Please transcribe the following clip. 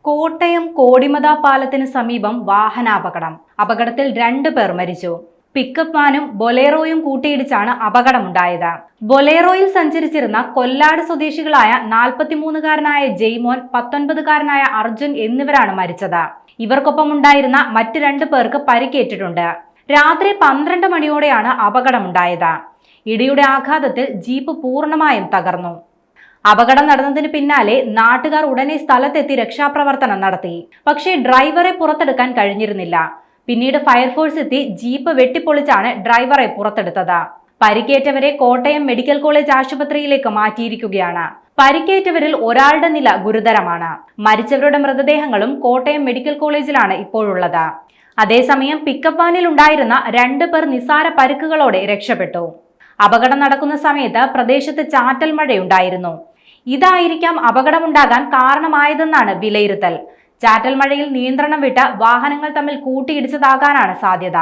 കോട്ടയം കോടിമത പാലത്തിന് സമീപം വാഹനാപകടം. അപകടത്തിൽ 2 പേർ മരിച്ചു. പിക്കപ്പ് വാനും ബൊലേറോയും കൂട്ടിയിടിച്ചാണ് അപകടമുണ്ടായത്. ബൊലേറോയിൽ സഞ്ചരിച്ചിരുന്ന കൊല്ലാട് സ്വദേശികളായ 43-കാരനായ ജെയ്മോൻ, 19-കാരനായ അർജുൻ എന്നിവരാണ് മരിച്ചത്. ഇവർക്കൊപ്പമുണ്ടായിരുന്ന മറ്റ് 2 പേർക്ക് പരിക്കേറ്റിട്ടുണ്ട്. രാത്രി 12 മണിയോടെയാണ് അപകടമുണ്ടായത്. ഇടിയുടെ ആഘാതത്തിൽ ജീപ്പ് പൂർണ്ണമായും തകർന്നു. അപകടം നടന്നതിന് പിന്നാലെ നാട്ടുകാർ ഉടനെ സ്ഥലത്തെത്തി രക്ഷാപ്രവർത്തനം നടത്തി. പക്ഷേ ഡ്രൈവറെ പുറത്തെടുക്കാൻ കഴിഞ്ഞിരുന്നില്ല. പിന്നീട് ഫയർഫോഴ്സ് എത്തി ജീപ്പ് വെട്ടിപ്പൊളിച്ചാണ് ഡ്രൈവറെ പുറത്തെടുത്തത്. പരിക്കേറ്റവരെ കോട്ടയം മെഡിക്കൽ കോളേജ് ആശുപത്രിയിലേക്ക് മാറ്റിയിരിക്കുകയാണ്. പരിക്കേറ്റവരിൽ ഒരാളുടെ നില ഗുരുതരമാണ്. മരിച്ചവരുടെ മൃതദേഹങ്ങളും കോട്ടയം മെഡിക്കൽ കോളേജിലാണ് ഇപ്പോഴുള്ളത്. അതേസമയം പിക്കപ്പ് വാനിൽ ഉണ്ടായിരുന്ന 2 പേർ നിസാര പരിക്കുകളോടെ രക്ഷപ്പെട്ടു. അപകടം നടക്കുന്ന സമയത്ത് പ്രദേശത്ത് ചാറ്റൽ മഴയുണ്ടായിരുന്നു. ഇതായിരിക്കാം അപകടമുണ്ടാകാൻ കാരണമായതെന്നാണ് വിലയിരുത്തൽ. ചാറ്റൽ മഴയിൽ നിയന്ത്രണം വിട്ട വാഹനങ്ങൾ തമ്മിൽ കൂട്ടിയിടിച്ചതാകാനാണ് സാധ്യത.